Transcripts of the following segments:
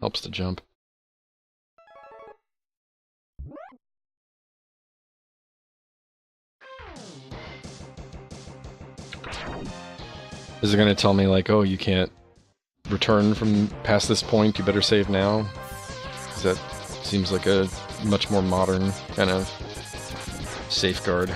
Helps to jump. Is it going to tell me, like, oh, you can't return from past this point, you better save now? 'Cause that seems like a much more modern kind of safeguard.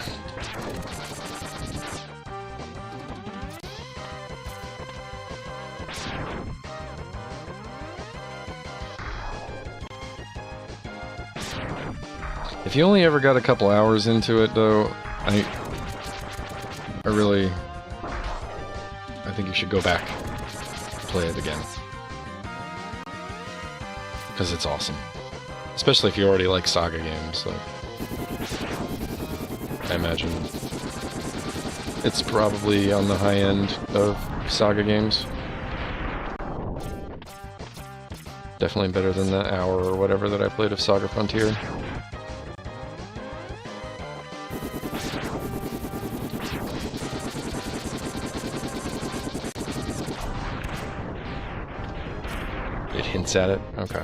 If you only ever got a couple hours into it, though, I think you should go back and play it again. Because it's awesome. Especially if you already like Saga games, like, I imagine it's probably on the high end of Saga games. Definitely better than the hour or whatever that I played of Saga Frontier. It hints at it? Okay.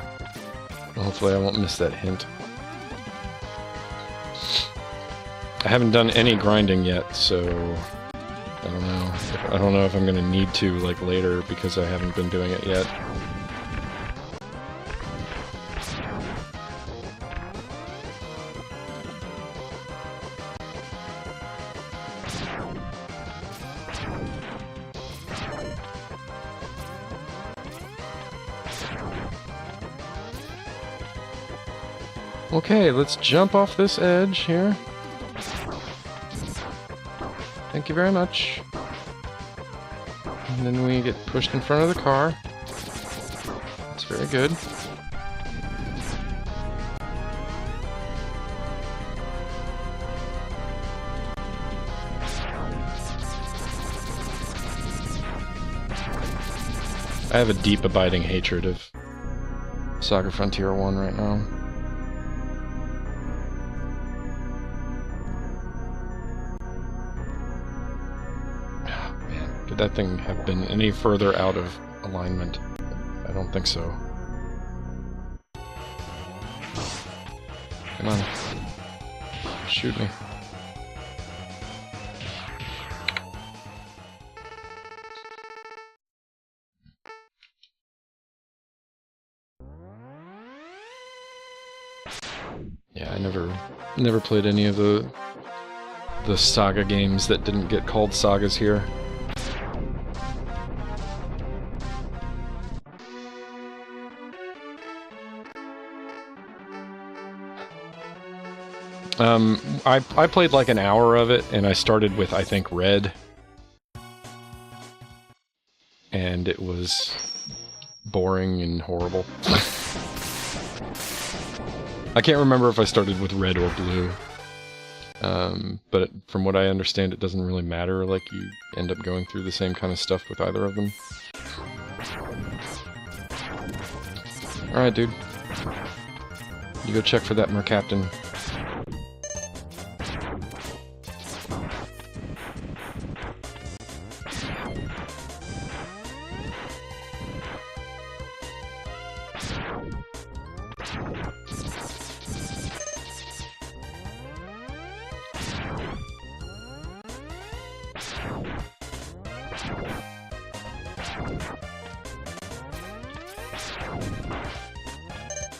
Well, hopefully I won't miss that hint. I haven't done any grinding yet, so I don't know. I don't know if I'm gonna need to, like, later, because I haven't been doing it yet. Okay, let's jump off this edge here. Thank you very much. And then we get pushed in front of the car. That's very good. I have a deep, abiding hatred of Saga Frontier 1 right now. Could that thing have been any further out of alignment? I don't think so. Come on. Shoot me. Yeah, I never played any of the Saga games that didn't get called Sagas here. I played like an hour of it, and I started with, I think, Red. And it was boring and horrible. I can't remember if I started with Red or Blue. But from what I understand, it doesn't really matter, like, you end up going through the same kind of stuff with either of them. Alright, dude. You go check for that Mercaptan.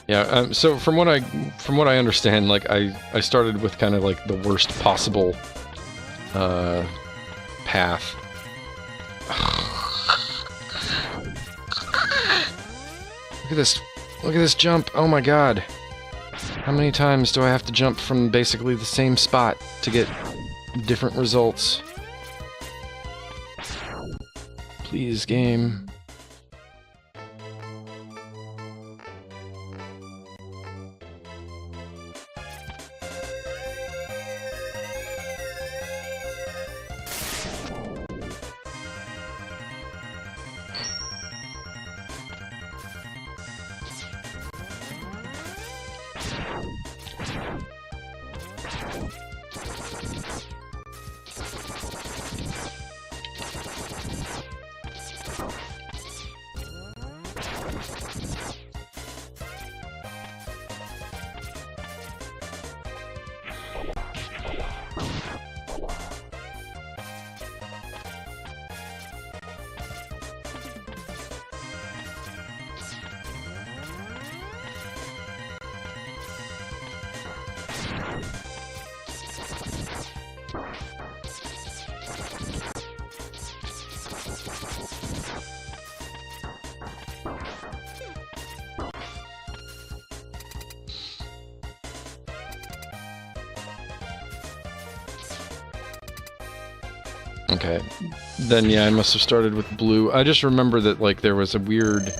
Yeah, so from what I understand, like, I started with kind of like the worst possible path. Look at this jump. Oh my god. How many times do I have to jump from basically the same spot to get different results? Please, game. Okay. Then yeah, I must have started with blue. I just remember that like there was a weird,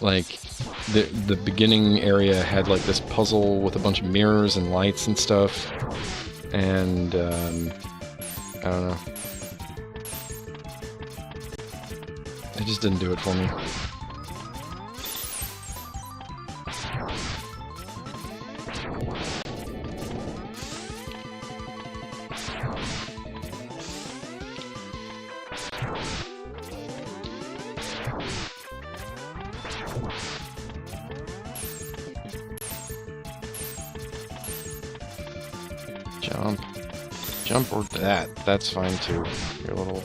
like, the beginning area had like this puzzle with a bunch of mirrors and lights and stuff, and I don't know. It just didn't do it for me. Jump. Jump or that. That's fine too. Your little...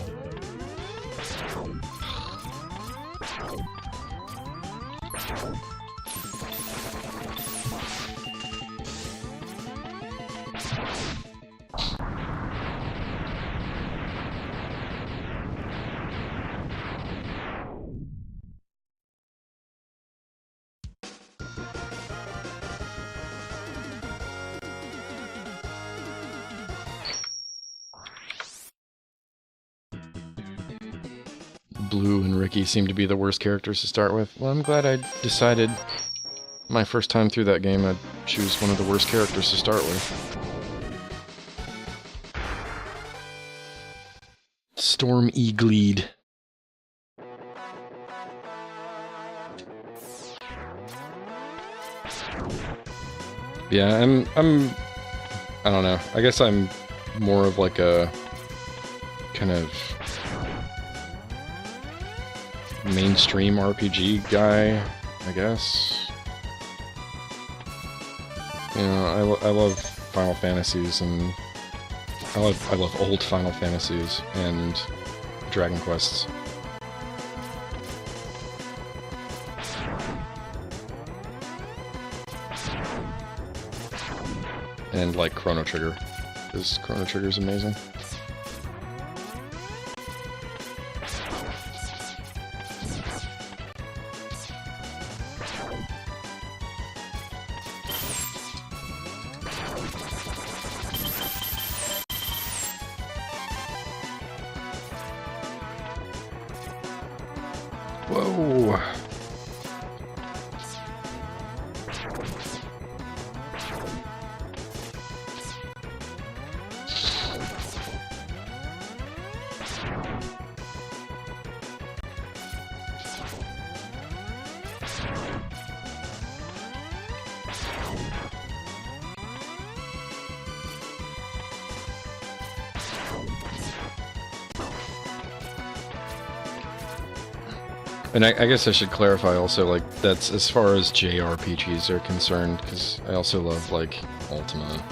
Blue and Ricky seem to be the worst characters to start with. Well, I'm glad I decided my first time through that game I'd choose one of the worst characters to start with. Storm Eagleed. Yeah, I don't know. I guess I'm more of like a kind of mainstream RPG guy, I guess. You know, I love Final Fantasies, and I love old Final Fantasies and Dragon Quests. And like Chrono Trigger, because Chrono Trigger's amazing. Whoa! And I guess I should clarify also, like, that's as far as JRPGs are concerned, because I also love, like, Ultima.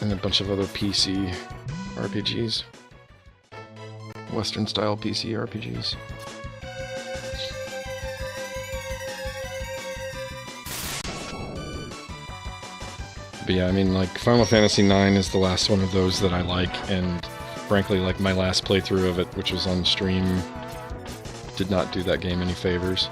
And a bunch of other PC RPGs. Western-style PC RPGs. But yeah, I mean, like, Final Fantasy IX is the last one of those that I like, and frankly, like, my last playthrough of it, which was on stream, did not do that game any favors.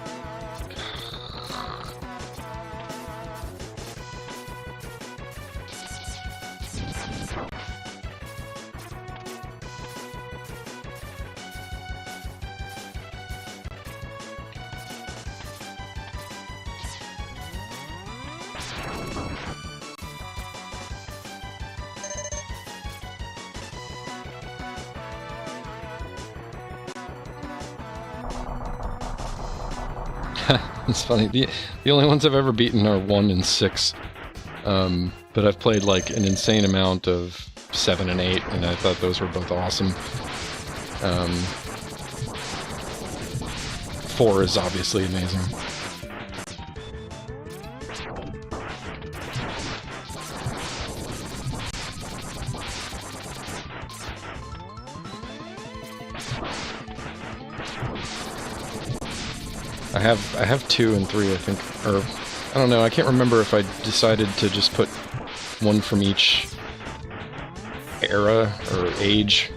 It's funny, the only ones I've ever beaten are 1 and 6, but I've played like an insane amount of 7 and 8, and I thought those were both awesome. 4 is obviously amazing. I have 2 and 3, I think, or I don't know. I can't remember if I decided to just put one from each era or age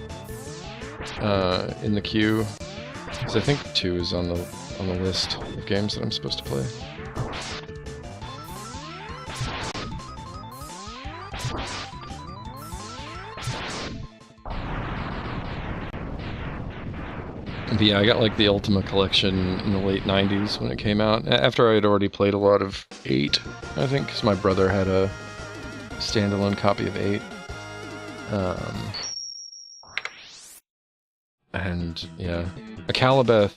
in the queue, because I think 2 is on the list of games that I'm supposed to play. But yeah, I got like the Ultima collection in the late 90s when it came out, after I had already played a lot of 8, I think, because my brother had a standalone copy of 8. And yeah, Akalabeth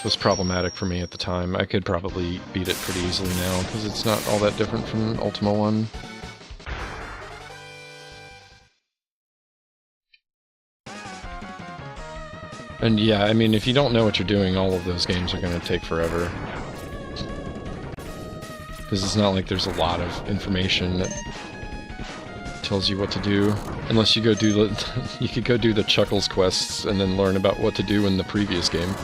was problematic for me at the time. I could probably beat it pretty easily now, because it's not all that different from Ultima 1. And yeah, I mean, if you don't know what you're doing, all of those games are going to take forever. Because it's not like there's a lot of information that tells you what to do. Unless you go do the... you could go do the Chuckles quests and then learn about what to do in the previous game.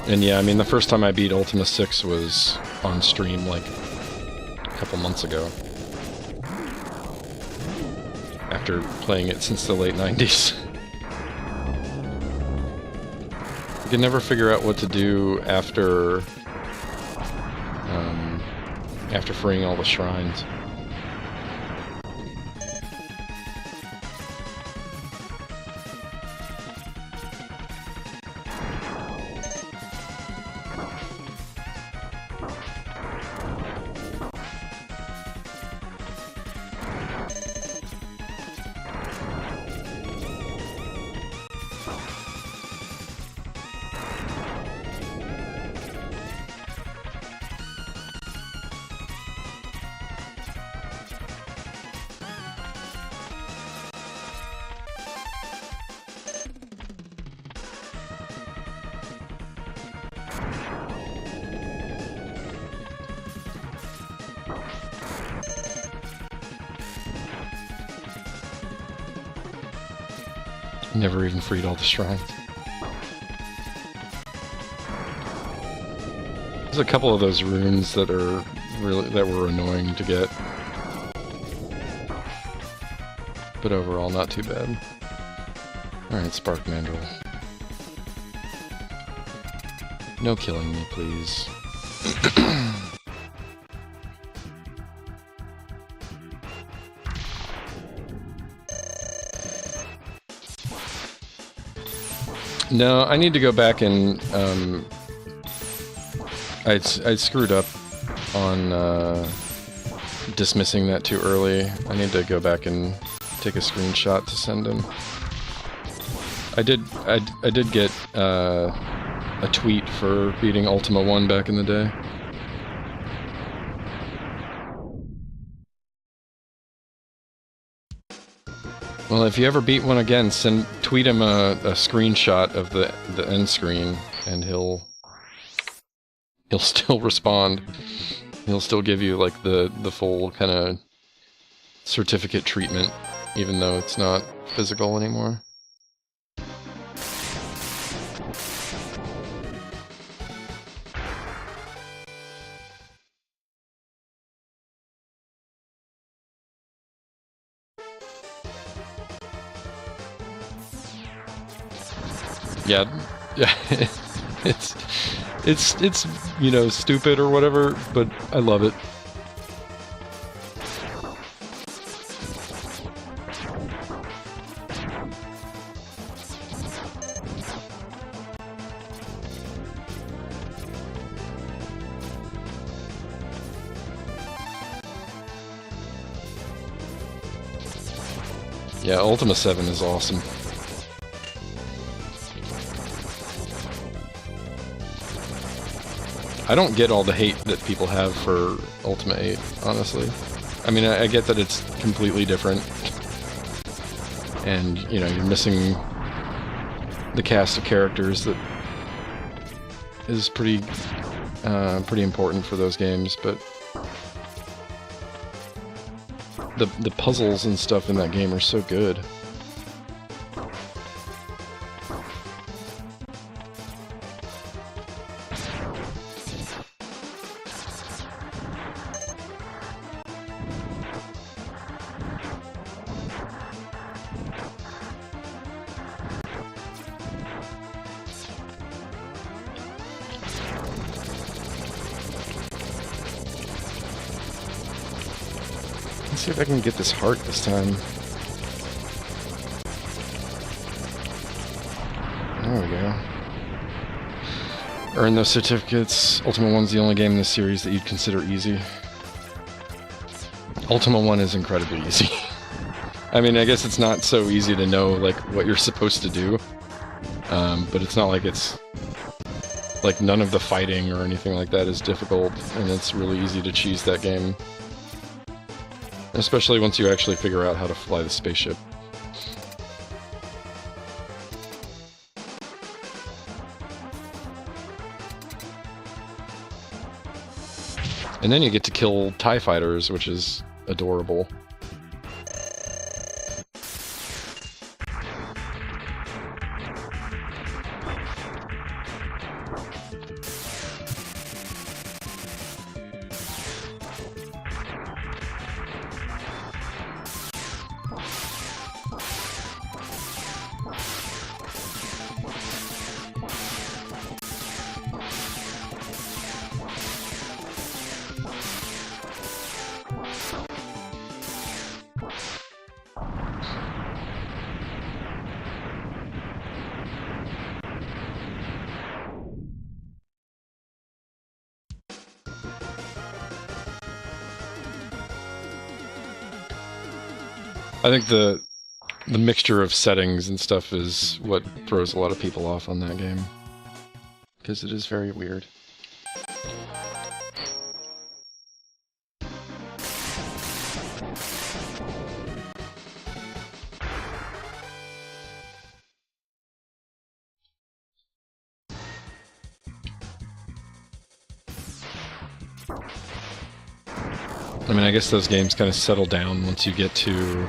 And yeah, I mean, the first time I beat Ultima 6 was on stream, like, a couple months ago. After playing it since the late 90s. I could never figure out what to do after... after freeing all the shrines. Never even freed all the shrines. There's a couple of those runes that are that were annoying to get. But overall, not too bad. Alright, Spark Mandrill. No killing me, please. No, I need to go back and, I'd screwed up on, dismissing that too early. I need to go back and take a screenshot to send him. I did get, a tweet for beating Ultima 1 back in the day. Well, if you ever beat one again, tweet him a screenshot of the end screen, and he'll still respond. He'll still give you like the full kind of certificate treatment, even though it's not physical anymore. Yeah, it's you know, stupid or whatever, but I love it. Yeah, Ultima 7 is awesome. I don't get all the hate that people have for Ultima 8, honestly. I mean, I get that it's completely different. And, you know, you're missing the cast of characters that is pretty important for those games, but the puzzles and stuff in that game are so good. Let's see if I can get this heart this time. There we go. Earn those certificates. Ultima 1's the only game in this series that you'd consider easy. Ultima 1 is incredibly easy. I mean, I guess it's not so easy to know, like, what you're supposed to do. But it's not like it's... Like, none of the fighting or anything like that is difficult, and it's really easy to cheese that game. Especially once you actually figure out how to fly the spaceship. And then you get to kill TIE fighters, which is adorable. I think the mixture of settings and stuff is what throws a lot of people off on that game. Because it is very weird. I mean, I guess those games kind of settle down once you get to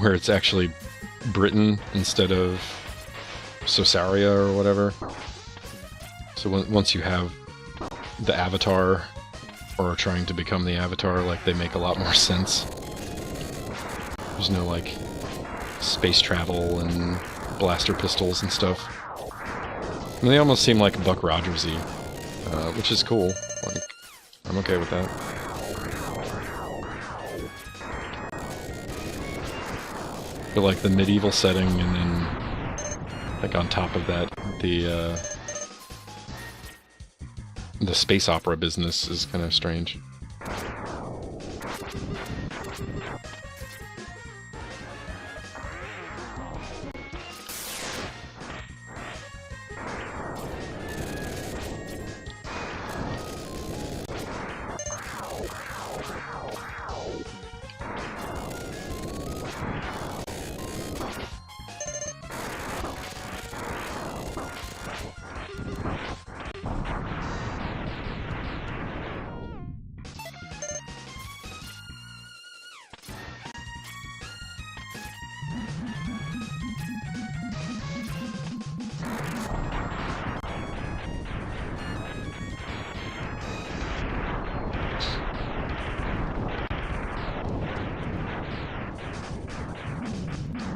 where it's actually Britain instead of Sosaria or whatever. So once you have the Avatar, or are trying to become the Avatar, like, they make a lot more sense. There's no, like, space travel and blaster pistols and stuff. I mean, they almost seem like Buck Rogers-y, which is cool. Like, I'm okay with that. But like the medieval setting, and then like on top of that, the space opera business is kind of strange.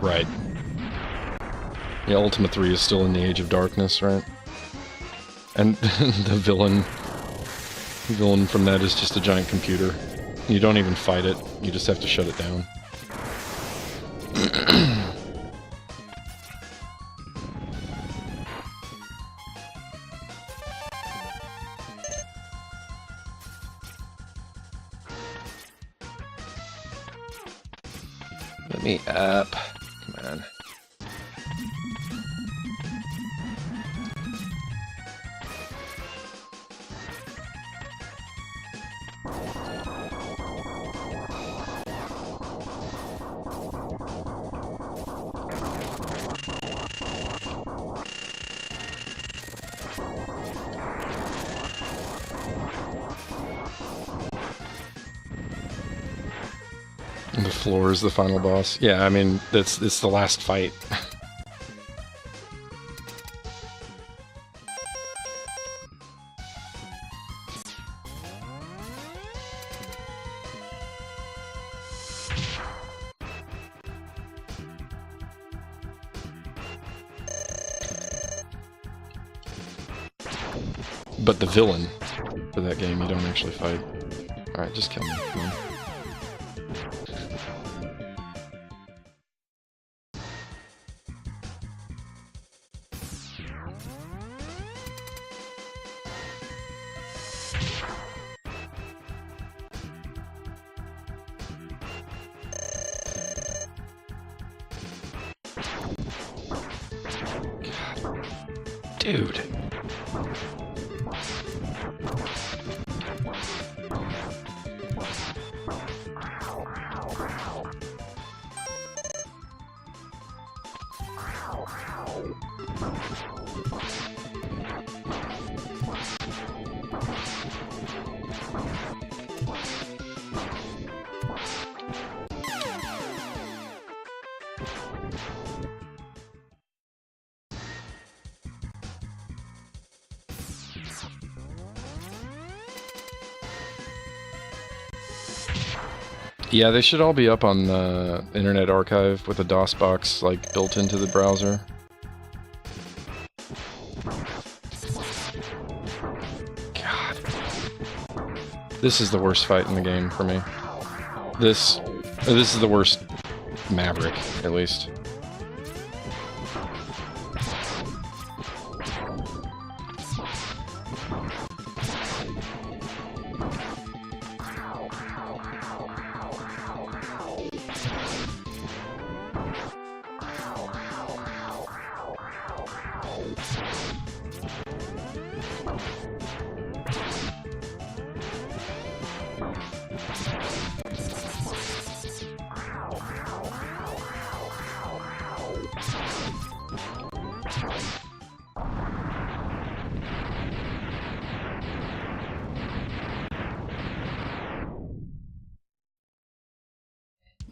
Right. Yeah, Ultima 3 is still in the Age of Darkness, right? And the villain from that is just a giant computer. You don't even fight it, you just have to shut it down. Let me up. Come on. The floor is the final boss. Yeah, I mean, it's the last fight. But the villain for that game, you don't actually fight. Alright, just kill me. Come on. Dude. Yeah, they should all be up on the Internet Archive with a DOSBox like built into the browser. God. This is the worst fight in the game for me. This is the worst Maverick, at least.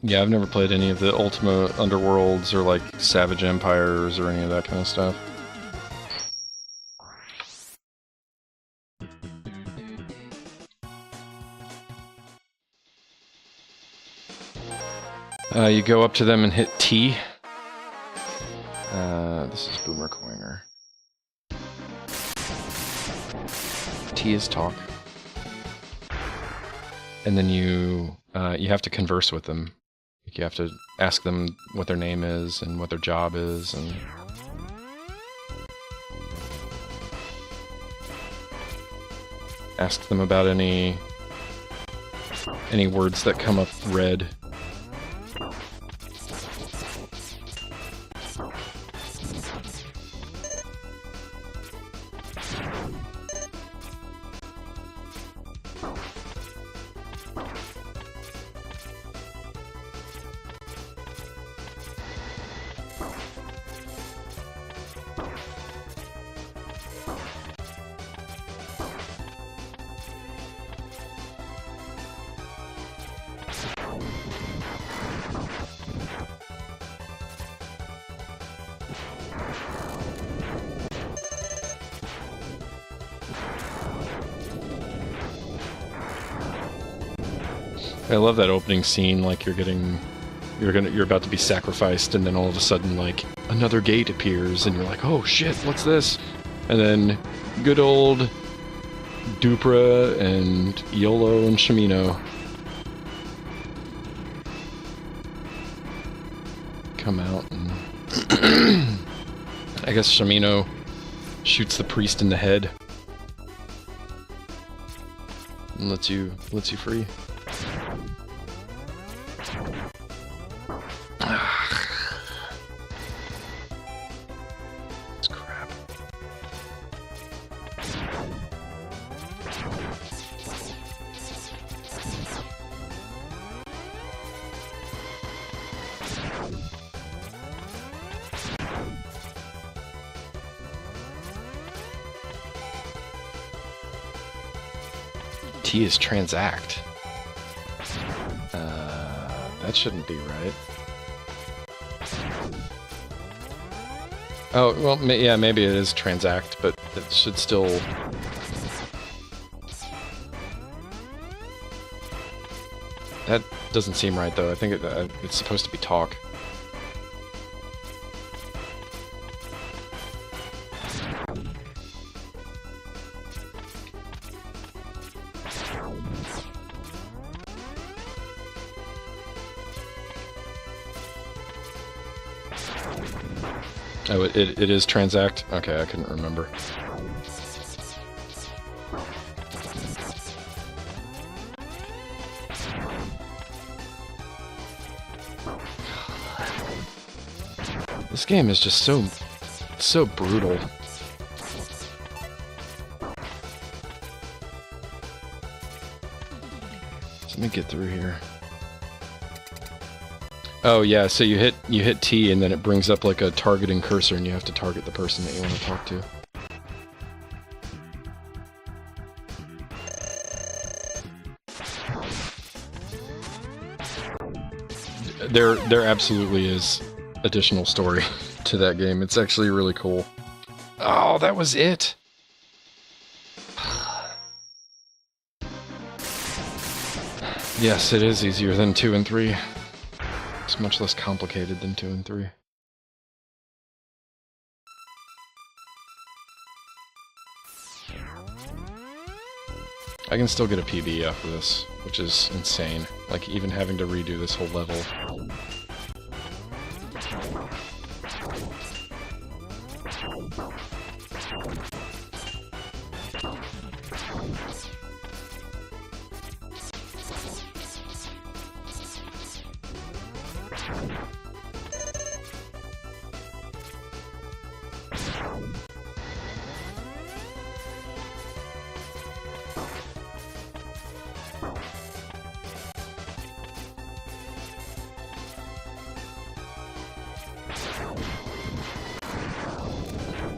Yeah, I've never played any of the Ultima Underworlds or like Savage Empires or any of that kind of stuff. You go up to them and hit T. This is Boomer Coiner. T is talk. And then you have to converse with them. You have to ask them what their name is and what their job is, and ask them about any words that come up red. I love that opening scene, like you're about to be sacrificed, and then all of a sudden, like, another gate appears, and you're like, oh shit, what's this? And then good old Dupra and Iolo and Shamino come out, and I guess Shamino shoots the priest in the head and lets you free. It's crap. T is transact. That shouldn't be right. Oh, well, yeah, maybe it is transact, but it should still... That doesn't seem right, though. I think it's supposed to be talk. Oh, it is transact? Okay, I couldn't remember. This game is just so brutal. Let me get through here. Oh yeah, so you hit T and then it brings up like a targeting cursor and you have to target the person that you want to talk to. There absolutely is additional story to that game. It's actually really cool. Oh, that was it. Yes, it is easier than 2 and 3. It's much less complicated than 2 and 3. I can still get a PB after this, which is insane. Like, even having to redo this whole level.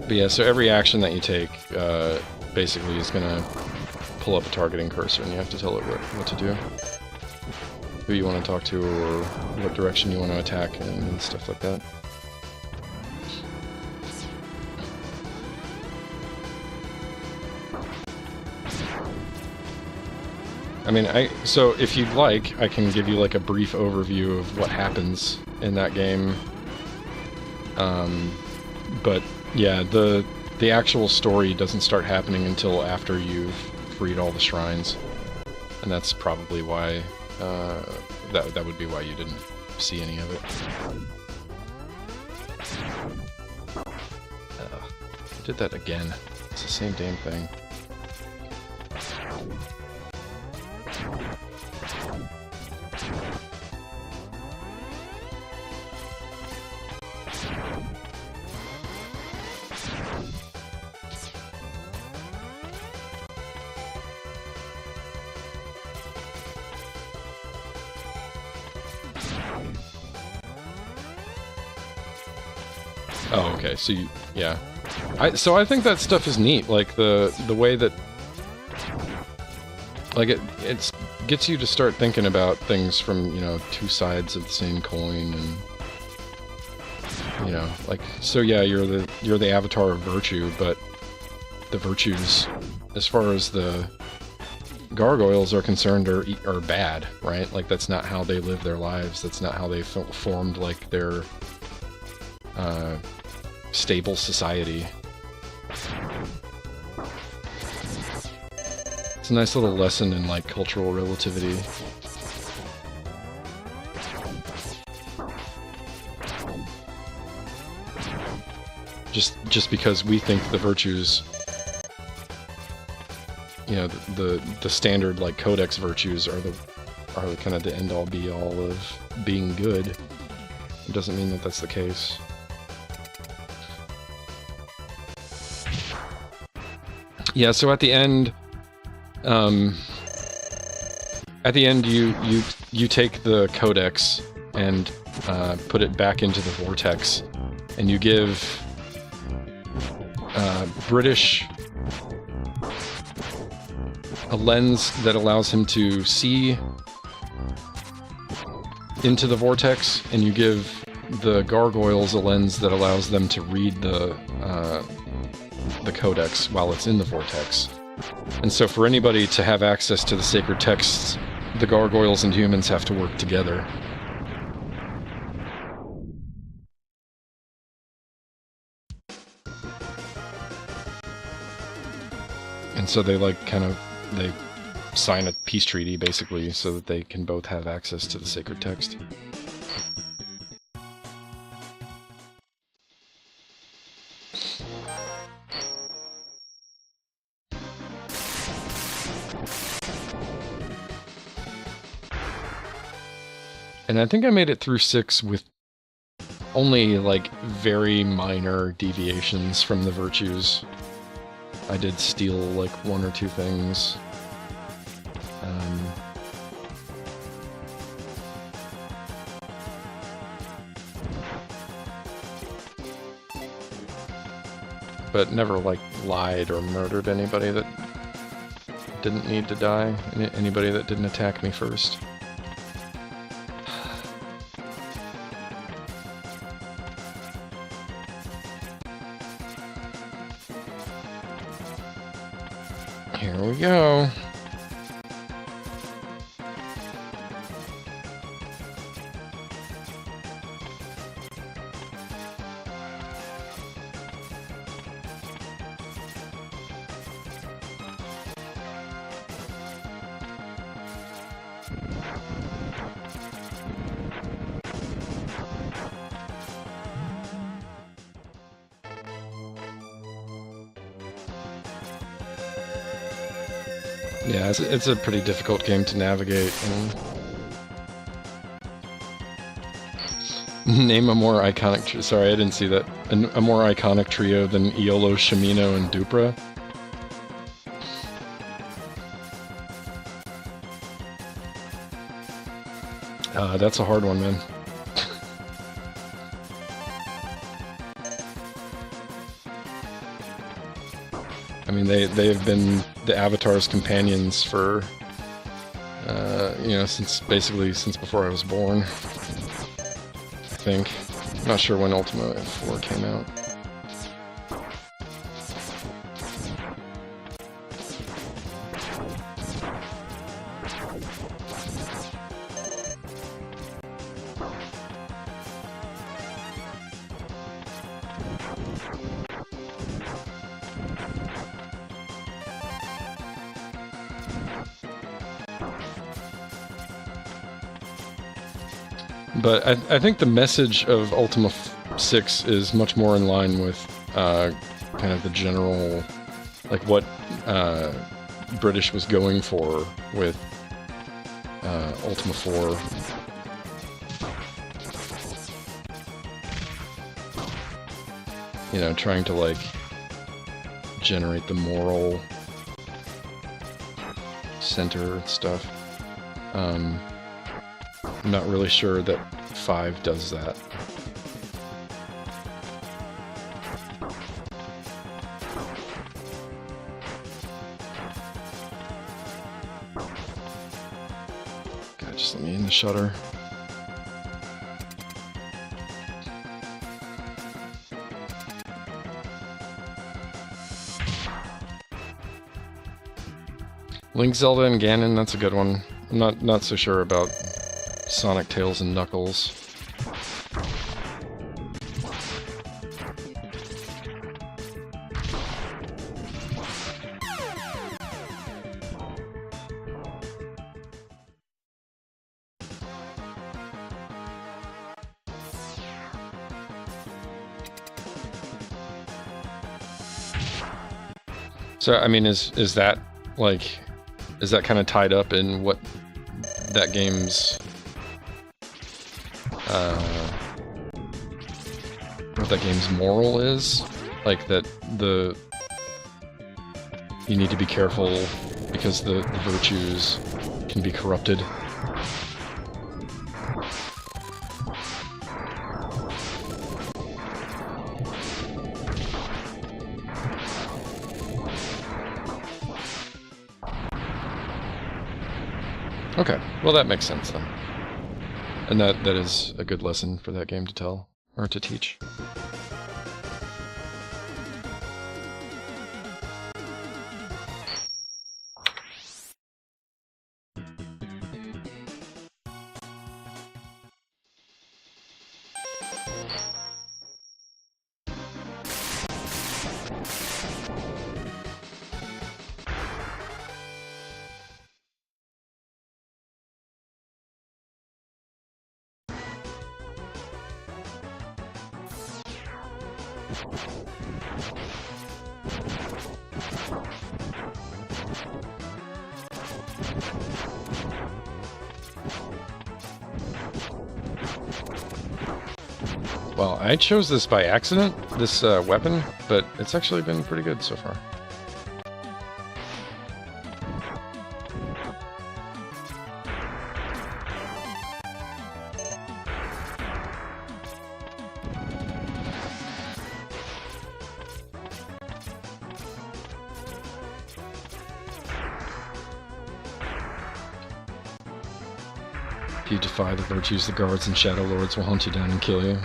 But yeah, so every action that you take, basically is gonna pull up a targeting cursor, and you have to tell it what to do. Who you want to talk to, or what direction you want to attack, and stuff like that. I mean, so if you'd like, I can give you like a brief overview of what happens in that game. But yeah, the actual story doesn't start happening until after you've freed all the shrines, and that's probably why that would be why you didn't see any of it. I did that again. It's the same damn thing. Oh, okay. So yeah. So I think that stuff is neat. Like the way that, like it gets you to start thinking about things from, you know, two sides of the same coin, and you know, like, so yeah, you're the avatar of virtue, but the virtues, as far as the gargoyles are concerned, are bad, right? Like, that's not how they live their lives. That's not how they formed like their stable society. It's a nice little lesson in like cultural relativity. Just because we think the virtues, you know, the standard like codex virtues are the kind of the end all be all of being good, it doesn't mean that that's the case. Yeah, so at the end you take the codex and put it back into the vortex, and you give British a lens that allows him to see into the vortex, and you give the gargoyles a lens that allows them to read the codex while it's in the vortex. And so for anybody to have access to the sacred texts, the gargoyles and humans have to work together. And so they they sign a peace treaty basically so that they can both have access to the sacred text. And I think I made it through 6 with only, like, very minor deviations from the virtues. I did steal, like, 1 or 2 things. But never, like, lied or murdered anybody that didn't need to die. Anybody that didn't attack me first. Here we go. Yeah, it's a pretty difficult game to navigate. Name a more iconic... Sorry, I didn't see that. A more iconic trio than Iolo, Shamino, and Dupra. That's a hard one, man. I mean, they have been the Avatar's companions for, you know, basically since before I was born, I think. I'm not sure when Ultima 4 came out. But I think the message of Ultima 6 is much more in line with kind of the general, like what British was going for with Ultima 4. You know, trying to like generate the moral center and stuff. I'm not really sure that 5 does that. God, just let me in the shutter. Link, Zelda, and Ganon, that's a good one. I'm not so sure about Sonic, Tails, and Knuckles. So, I mean, is that, like, is that kind of tied up in what that game's what that game's moral is? Like that you need to be careful because the virtues can be corrupted. Okay, well that makes sense then. And that is a good lesson for that game to tell, or to teach. Well, I chose this by accident, this weapon, but it's actually been pretty good so far. If you defy the virtues, the guards and shadow lords will hunt you down and kill you.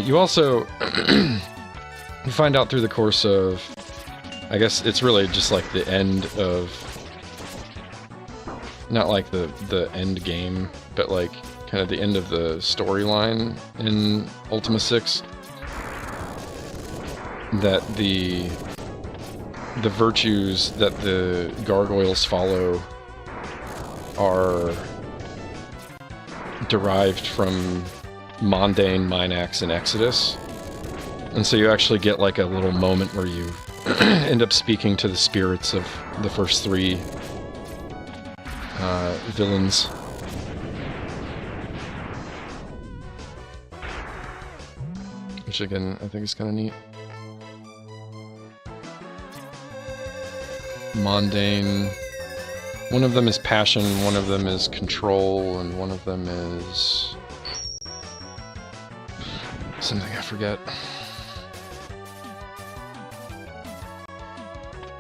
You also you find out through the course of, I guess it's really just like the end of, not like the end game, but like kind of the end of the storyline in Ultima 6, that the virtues that the gargoyles follow are derived from Mundane, Minax, and Exodus. And so you actually get like a little moment where you end up speaking to the spirits of the first three villains. Which again, I think is kind of neat. Mundane. One of them is passion, one of them is control, and one of them is something I forget.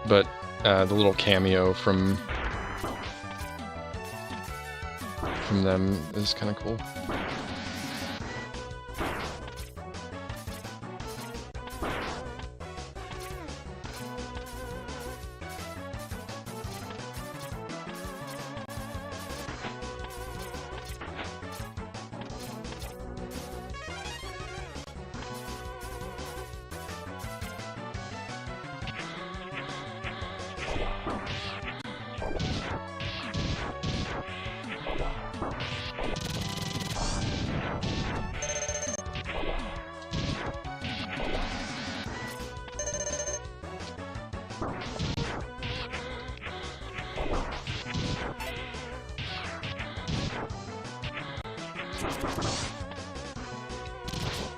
But the little cameo from them is kind of cool.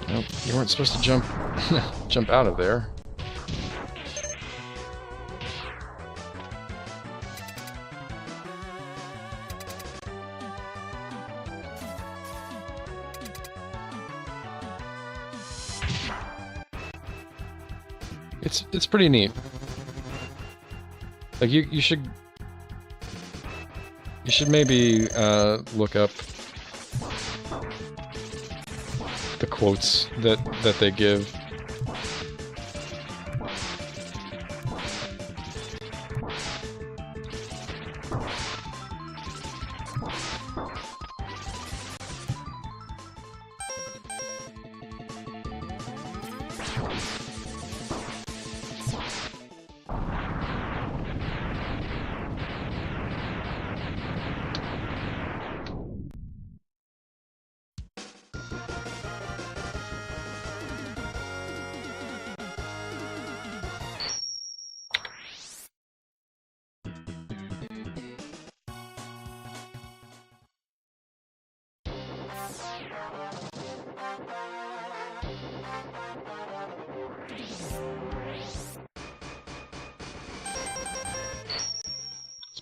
Nope, you weren't supposed to jump jump out of there. It's pretty neat. Like you should maybe look up the quotes that they give.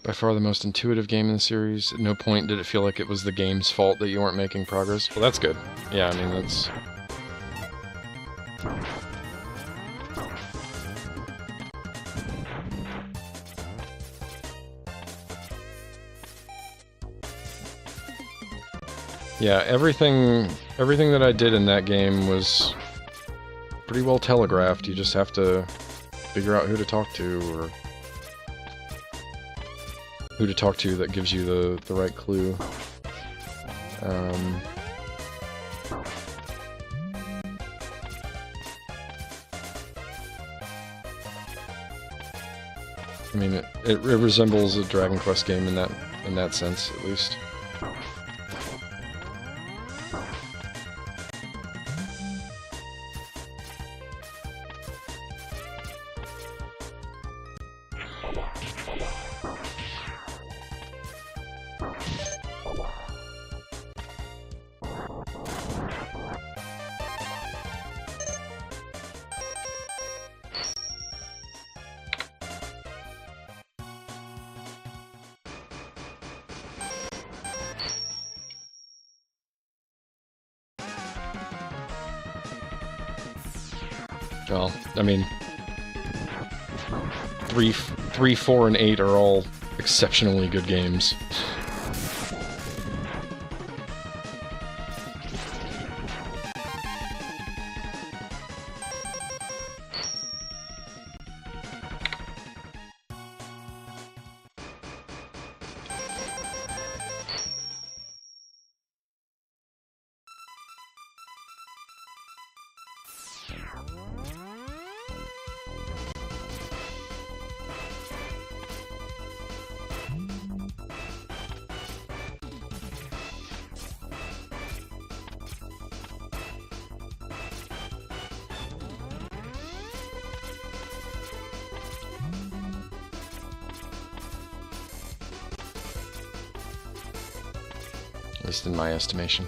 By far the most intuitive game in the series. At no point did it feel like it was the game's fault that you weren't making progress. Well, that's good. Yeah, I mean, that's... Yeah, everything that I did in that game was pretty well telegraphed. You just have to figure out who to talk to, or who to talk to that gives you the right clue. I mean, it resembles a Dragon Quest game in that sense, at least. Well, I mean, 3, 4, and 8 are all exceptionally good games. At least in my estimation.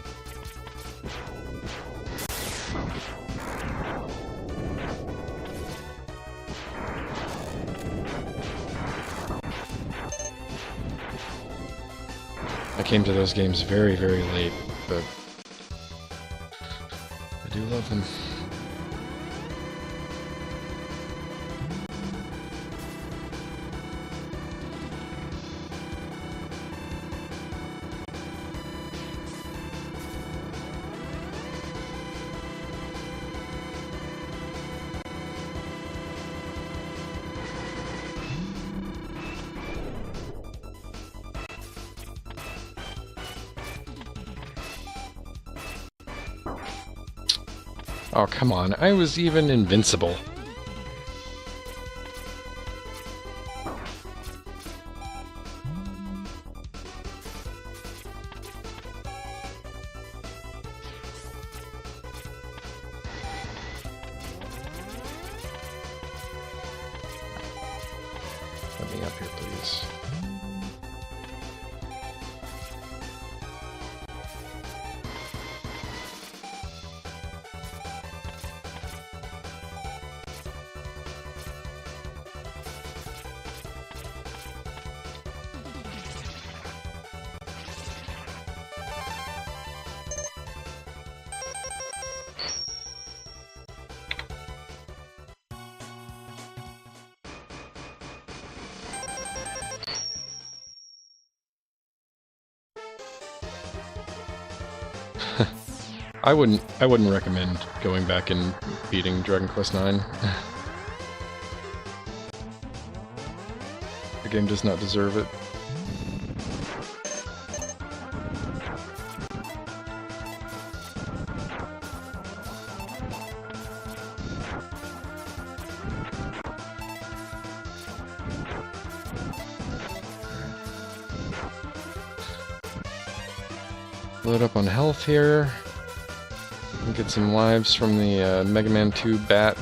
I came to those games very, very late, but I do love them. Oh, come on. I was even invincible. Let me up here, please. I wouldn't recommend going back and beating Dragon Quest IX. The game does not deserve it. Load up on health here. Get some lives from the Mega Man 2 bat.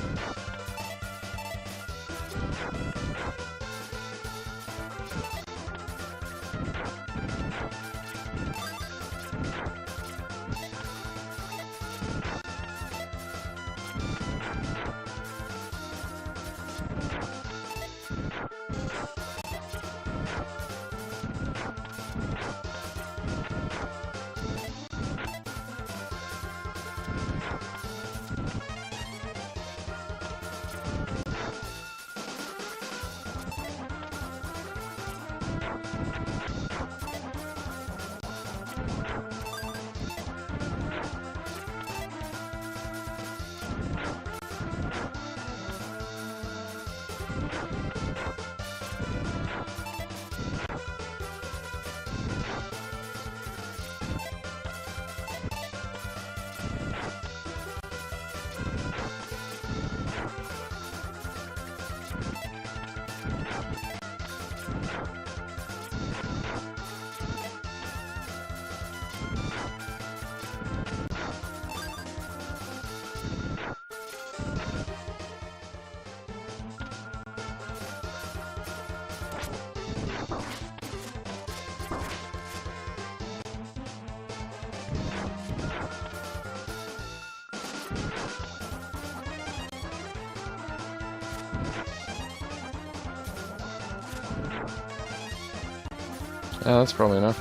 Yeah, that's probably enough.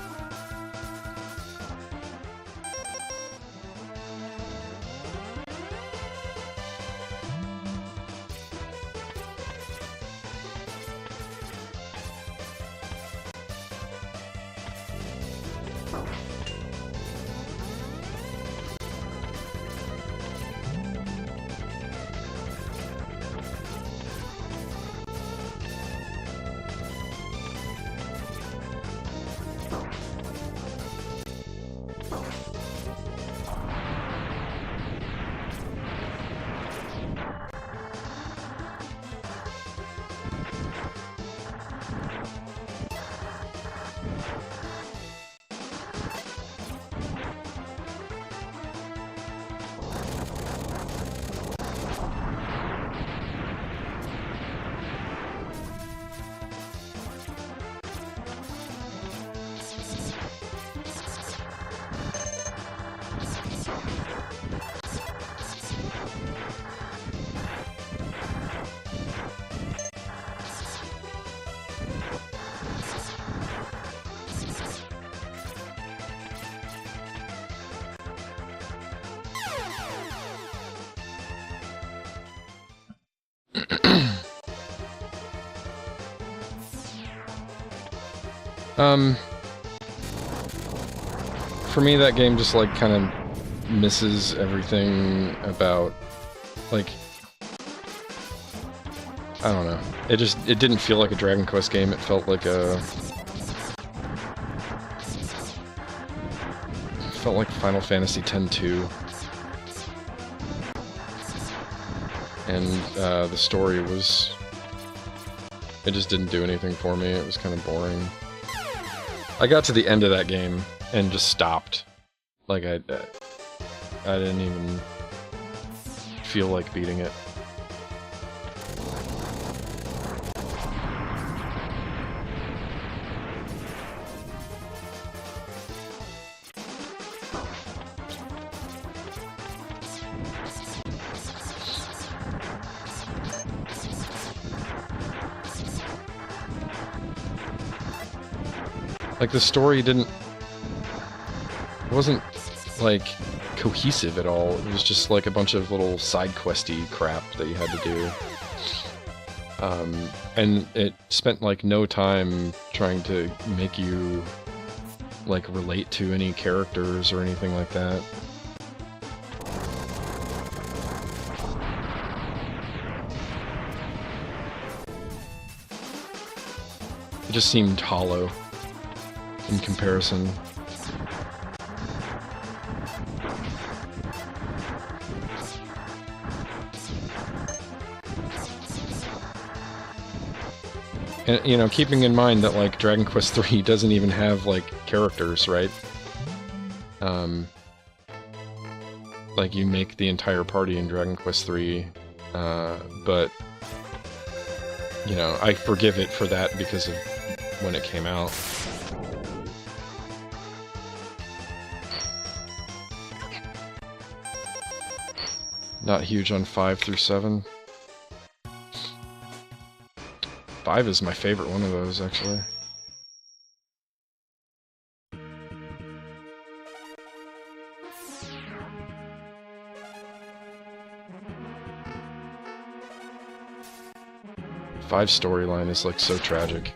For me, that game just, like, kind of misses everything about, like, I don't know. It didn't feel like a Dragon Quest game, it felt like a... It felt like Final Fantasy X-2. And, the story was... It just didn't do anything for me, it was kind of boring. I got to the end of that game and just stopped. Like, I didn't even feel like beating it. Like, the story didn't... It wasn't, like, cohesive at all. It was just, like, a bunch of little side-questy crap that you had to do. And it spent, like, no time trying to make you, like, relate to any characters or anything like that. It just seemed hollow in comparison. And, you know, keeping in mind that, like, Dragon Quest III doesn't even have, like, characters, right? Like, you make the entire party in Dragon Quest III, but, you know, I forgive it for that because of when it came out. Not huge on 5 through 7. 5 is my favorite one of those, actually. Five storyline is, like, so tragic.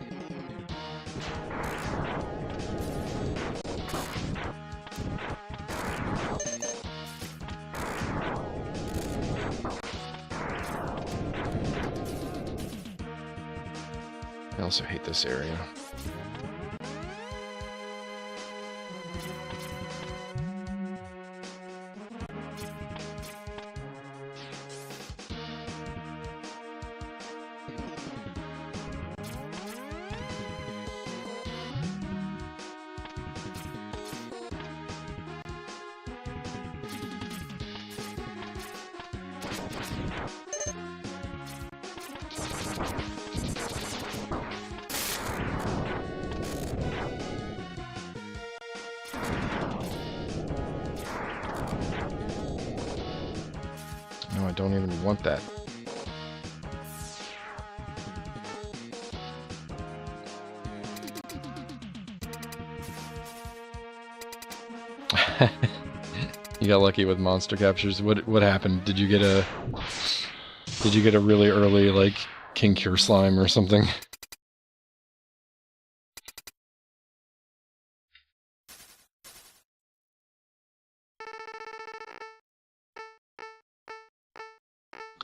I also hate this area. No, I don't even want that. You got lucky with monster captures. What happened? Did you get a really early, like, King Cure slime or something?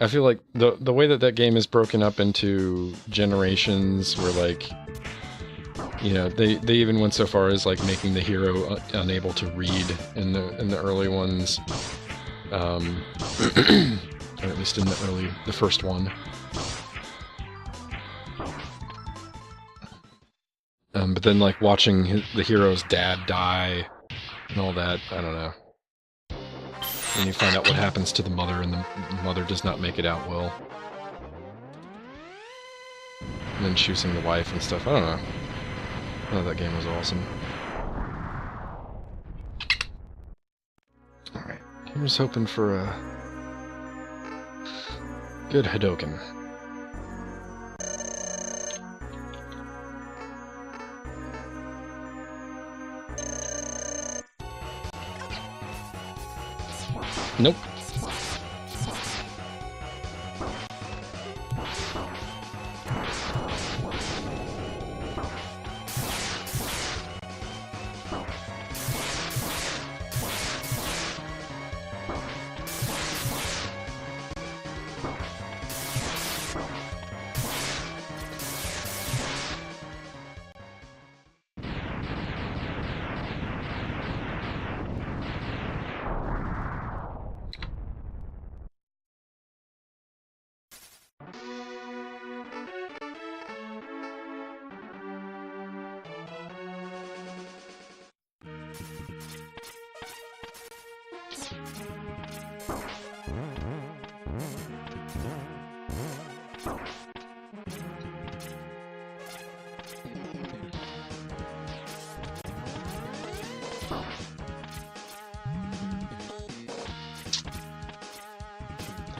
I feel like the way that that game is broken up into generations, where like, you know, they even went so far as like making the hero unable to read in the early ones, or at least in the first one. But then like watching the hero's dad die and all that, I don't know. And you find out what happens to the mother, and the mother does not make it out well. And then choosing the wife and stuff, I don't know. I thought that game was awesome. Alright, here's hoping for a good Hadoken. Nope.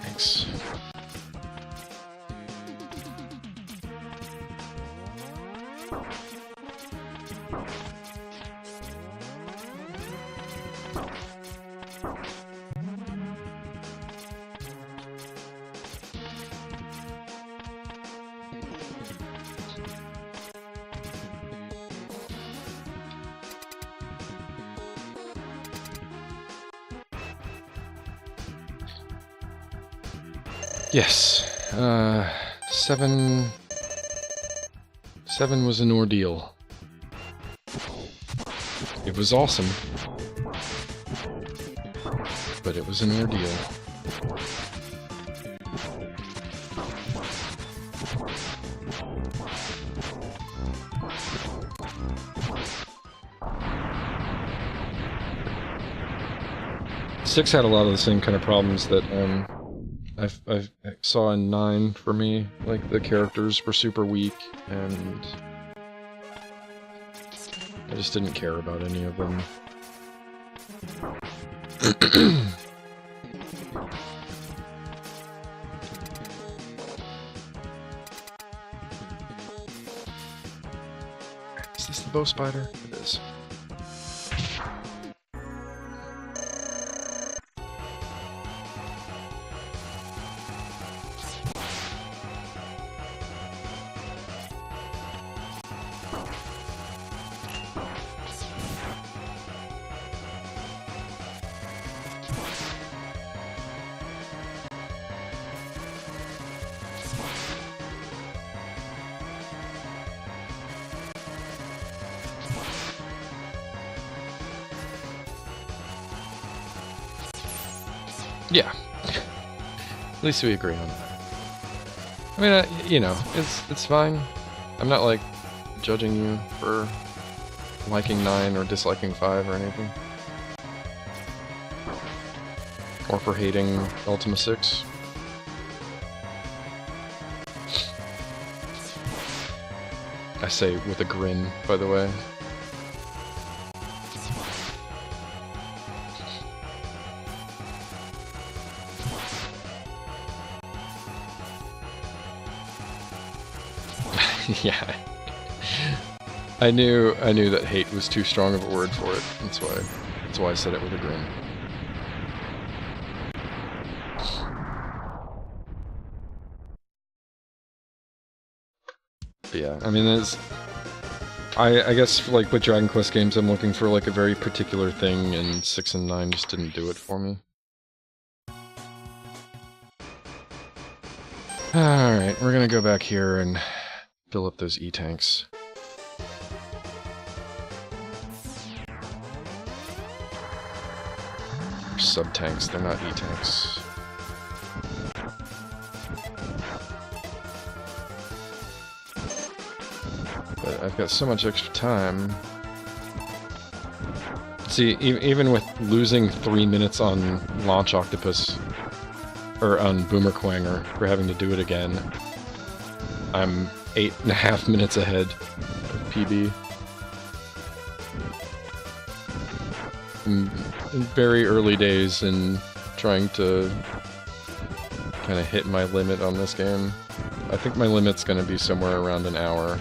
Thanks. Yes, 7 was an ordeal. It was awesome, but it was an ordeal. Six had a lot of the same kind of problems that I saw in 9 for me. Like, the characters were super weak, and I just didn't care about any of them. Is this the bow spider? It is. Yeah. At least we agree on that. I mean, you know, it's fine. I'm not, like, judging you for liking 9 or disliking 5 or anything. Or for hating Ultima 6. I say with a grin, by the way. Yeah. I knew that hate was too strong of a word for it. That's why I said it with a grin. But yeah, I mean, I guess, like, with Dragon Quest games, I'm looking for, like, a very particular thing, and 6 and 9 just didn't do it for me. Alright, we're gonna go back here and fill up those E-tanks. Sub-tanks, they're not E-tanks. But I've got so much extra time. See, even with losing 3 minutes on Launch Octopus, or on Boomer Quanger, for having to do it again, I'm 8.5 minutes ahead of PB. I'm in very early days in trying to kind of hit my limit on this game. I think my limit's going to be somewhere around an hour.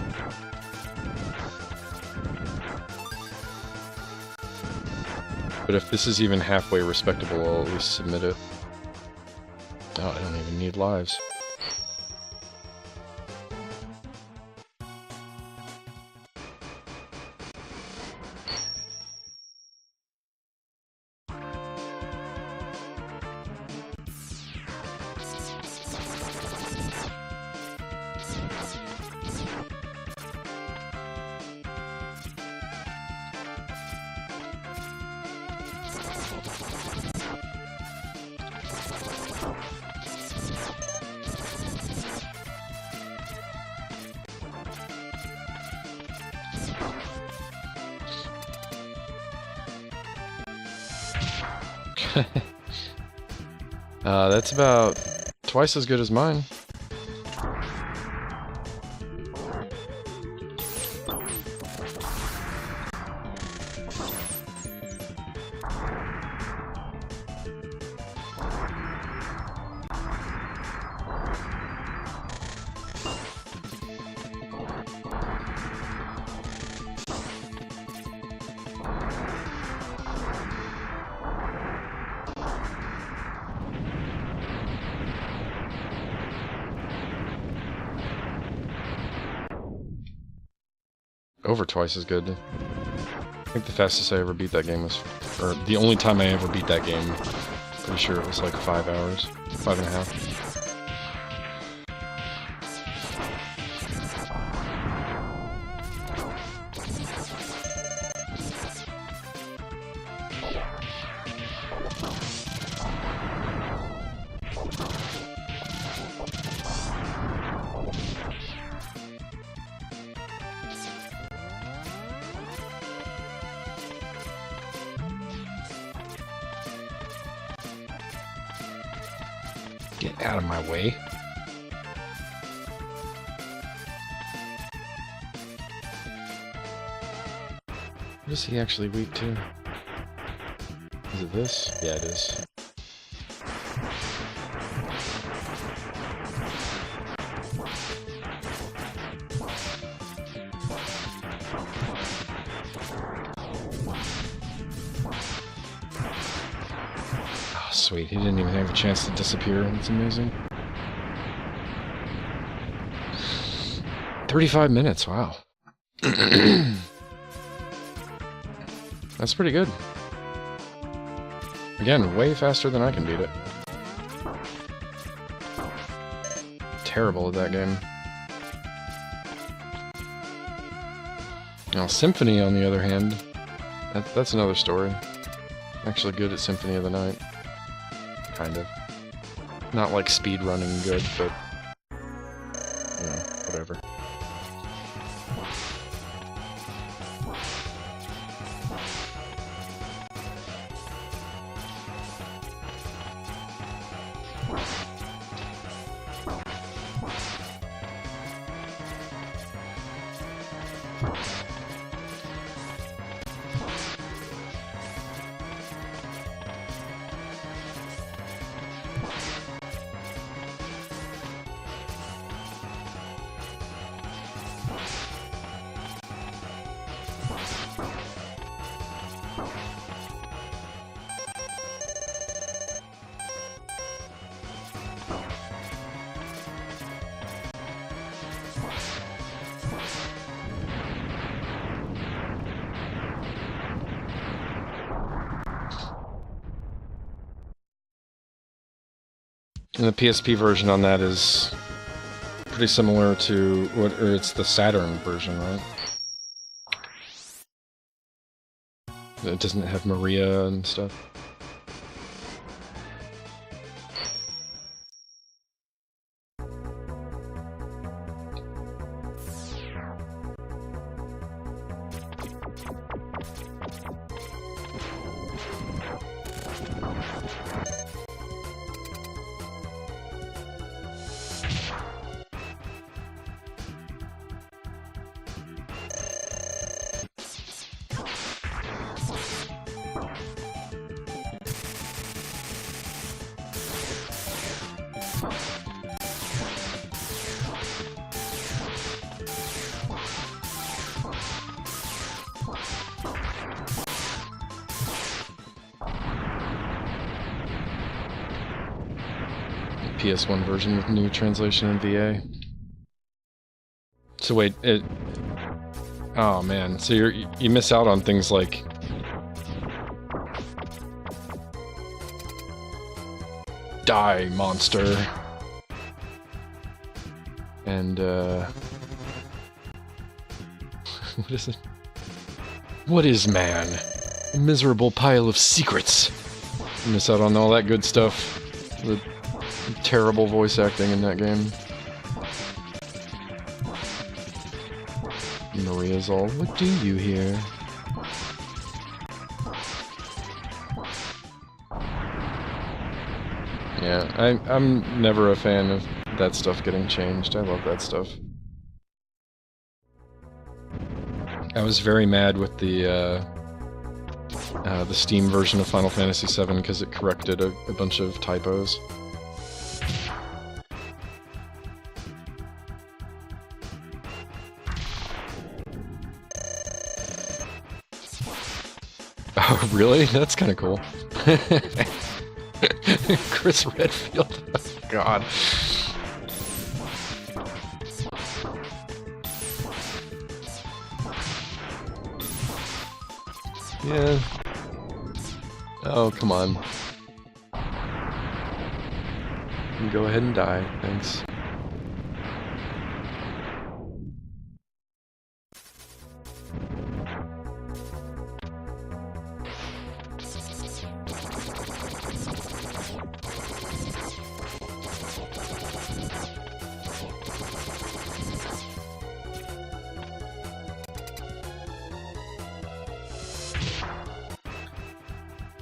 But if this is even halfway respectable, I'll at least submit it. Oh, I don't even need lives. That's about twice as good as mine. Over twice as good. I think the fastest I ever beat that game was, or the only time I ever beat that game, pretty sure it was like 5 hours, 5.5. Get out of my way. What is he actually weak to? Is it this? Yeah, it is. Sweet, he didn't even have a chance to disappear. That's amazing. 35 minutes, wow. That's pretty good. Again, way faster than I can beat it. Terrible at that game. Now, Symphony, on the other hand, that's another story. Actually good at Symphony of the Night. Kind of. Not like speedrunning good, but you know, whatever. And the PSP version on that is pretty similar to what, or it's the Saturn version, right? It doesn't have Maria and stuff. PS1 version with new translation in VA. So wait, it... Oh man, so you miss out on things like... Die, monster! And, what is it? What is man? A miserable pile of secrets! You miss out on all that good stuff. The terrible voice acting in that game. Maria's all, what do you here? Yeah, I'm never a fan of that stuff getting changed. I love that stuff. I was very mad with the Steam version of Final Fantasy VII because it corrected a bunch of typos. Oh, really? That's kind of cool. Chris Redfield. Oh, God. Yeah. Oh, come on. You go ahead and die. Thanks.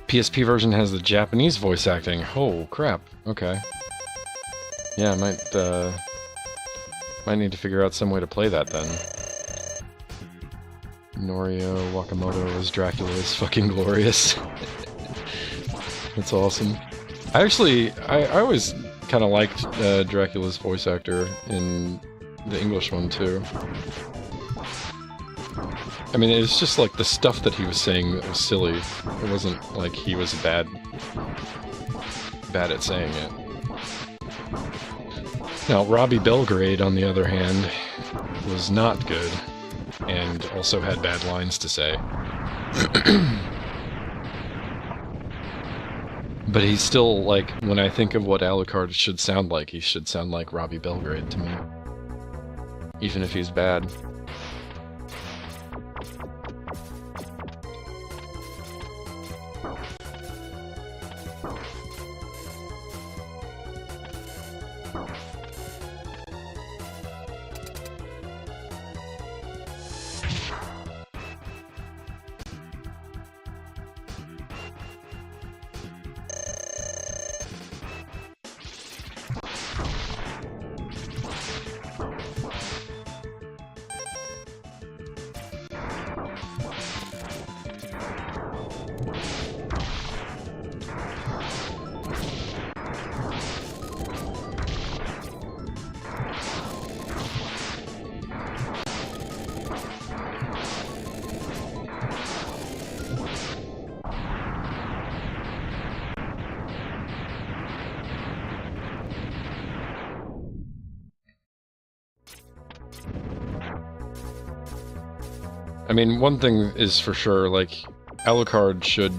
PSP version has the Japanese voice acting. Oh crap. Okay. Yeah, might need to figure out some way to play that then. Norio Wakamoto as Dracula is fucking glorious. That's awesome. I always kind of liked Dracula's voice actor in the English one too. I mean, it's just like the stuff that he was saying that was silly. It wasn't like he was bad at saying it. Now, Robbie Belgrade, on the other hand, was not good, and also had bad lines to say. But he's still, like, when I think of what Alucard should sound like, he should sound like Robbie Belgrade to me. Even if he's bad. I mean, one thing is for sure, like, Alucard should...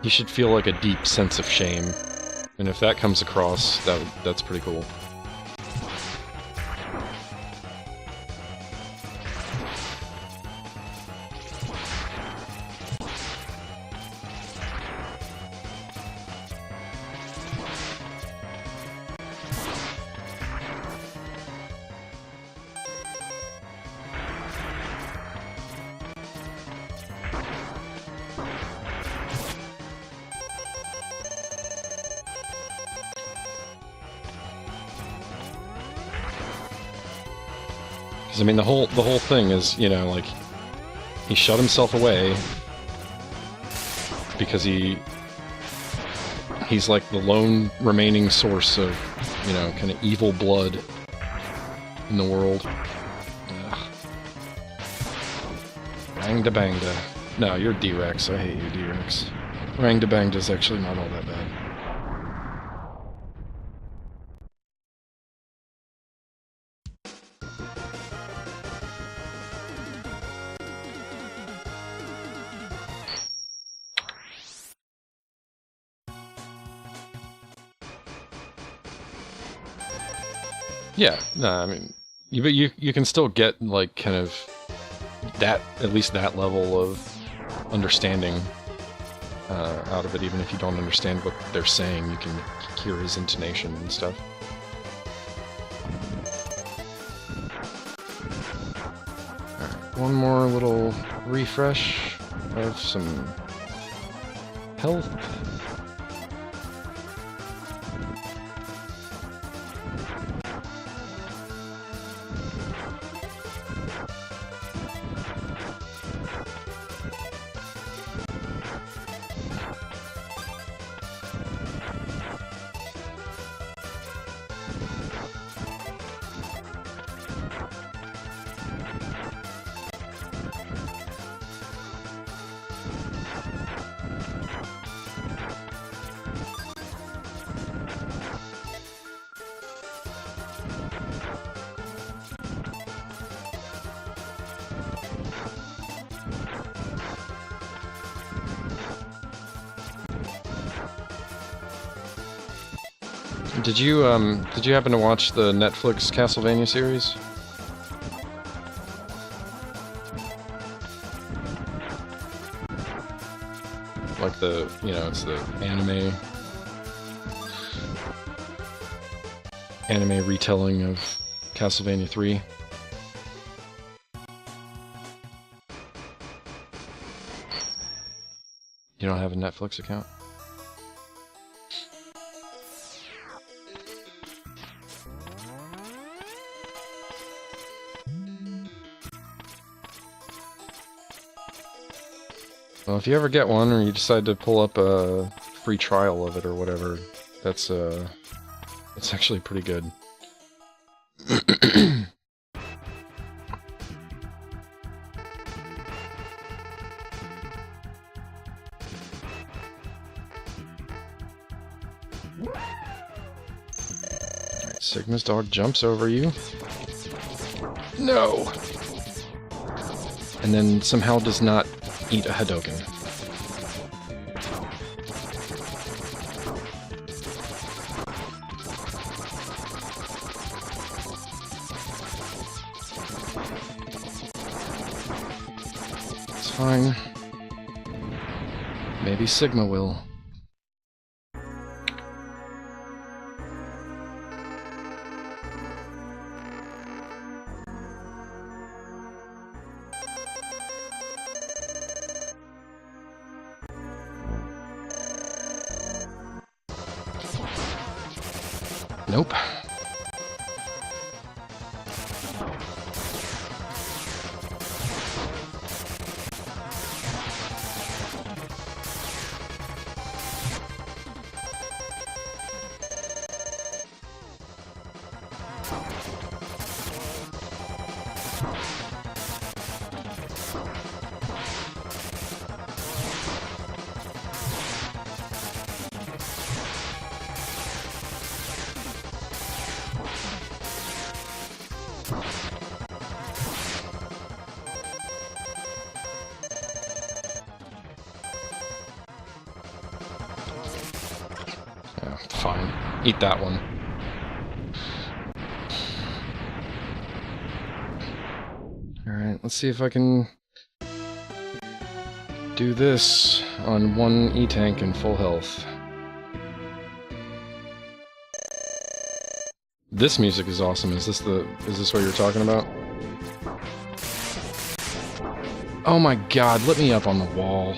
he should feel like a deep sense of shame. And if that comes across, that's pretty cool. I mean, the whole thing is, you know, like, he shut himself away because he's like the lone remaining source of, you know, kind of evil blood in the world. Ugh. Rangda Bangda. No, you're D-Rex. I hate you, D-Rex. Rangda Bangda's actually not all that bad. Yeah, no, I mean, you can still get, like, kind of that, at least that level of understanding out of it, even if you don't understand what they're saying. You can hear his intonation and stuff. Alright, one more little refresh of some health. Did you happen to watch the Netflix Castlevania series? Like the, you know, it's the anime retelling of Castlevania 3. You don't have a Netflix account? Well, if you ever get one, or you decide to pull up a free trial of it or whatever, it's actually pretty good. Alright, Sigma's dog jumps over you. No! And then somehow does not eat a Hadoken. It's fine. Maybe Sigma will. Nope. Fine. Eat that one. Alright, let's see if I can do this on one E-tank in full health. This music is awesome. Is this what you're talking about? Oh my god, let me up on the wall.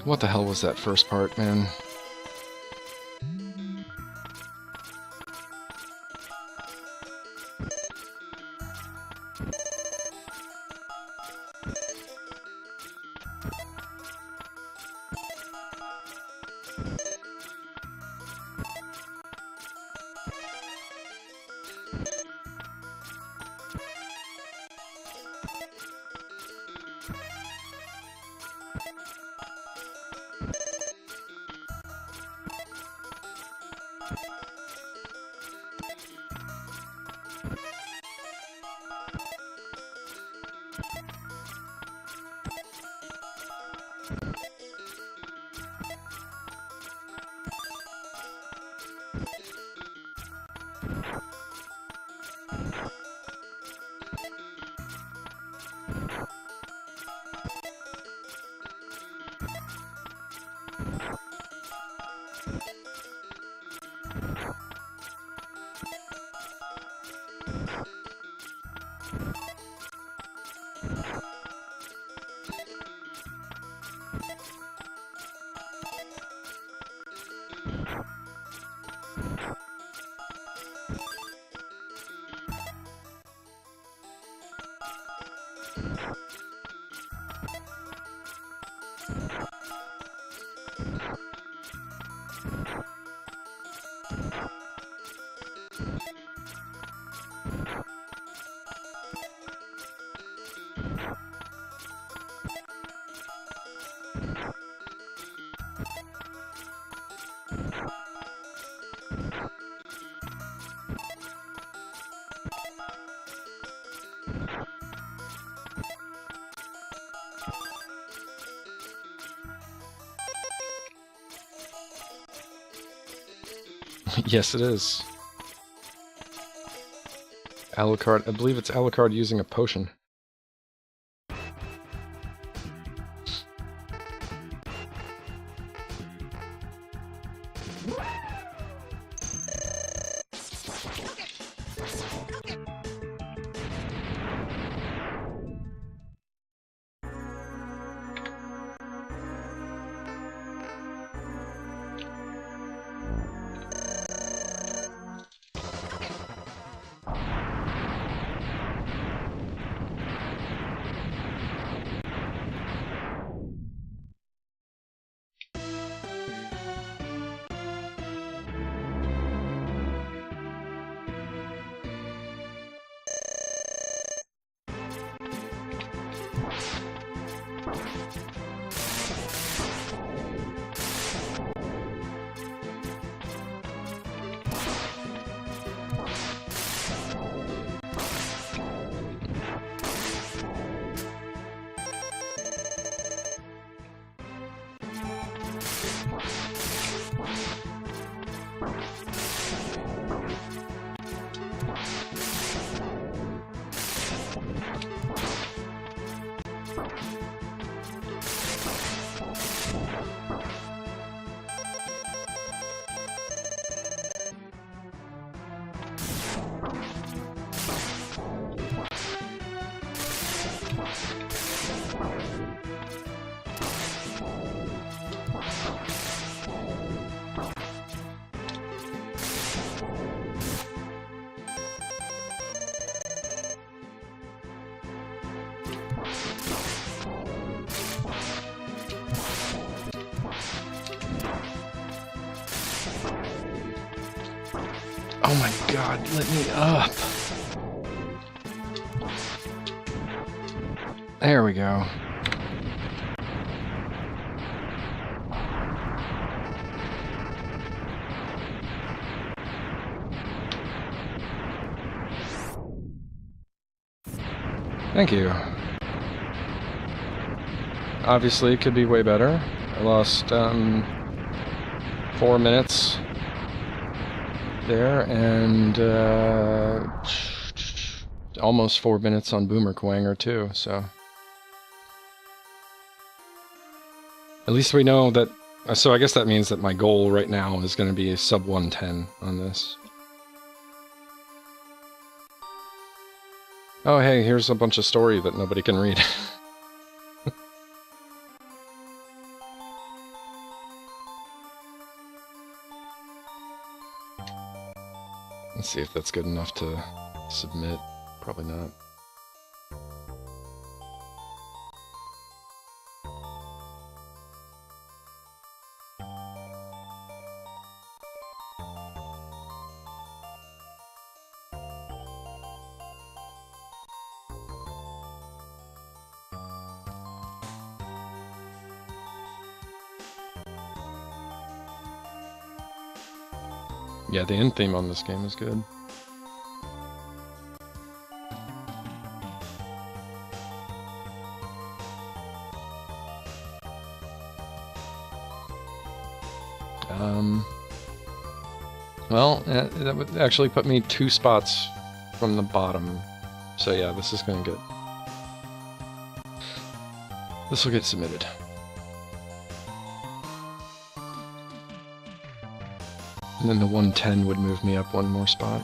What the hell was that first part, man? Yes, it is. Alucard, I believe it's Alucard using a potion. Oh my god, let me up. There we go. Thank you. Obviously, it could be way better. I lost 4 minutes there, and almost 4 minutes on Boomer Quanger too, so... At least we know that... So I guess that means that my goal right now is going to be a sub 110 on this. Oh hey, here's a bunch of story that nobody can read. Let's see if that's good enough to submit. Probably not. Yeah, the end theme on this game is good. Well, that would actually put me 2 spots from the bottom. So yeah, this is going good. This will get submitted. And then the 110 would move me up 1 more spot.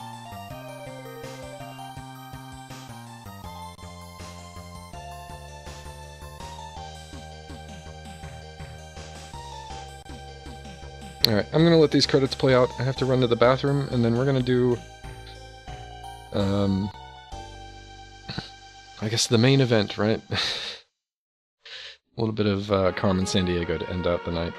Alright, I'm gonna let these credits play out. I have to run to the bathroom, and then we're gonna do... I guess the main event, right? A little bit of Carmen Sandiego to end out the night.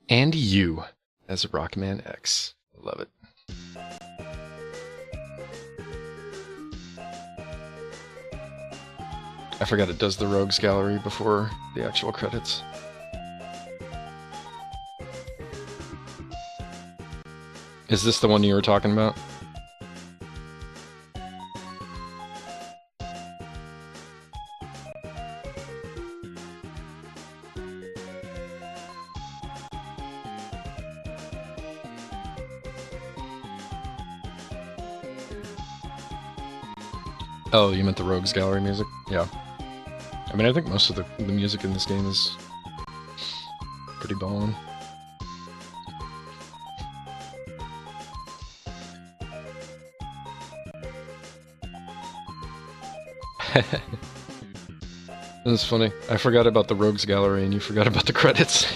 And you as Rockman X. I love it. I forgot it does the Rogues Gallery before the actual credits. Is this the one you were talking about? Oh, you meant the Rogues Gallery music? Yeah. I mean, I think most of the music in this game is pretty ballin'. That's funny. I forgot about the Rogues Gallery and you forgot about the credits.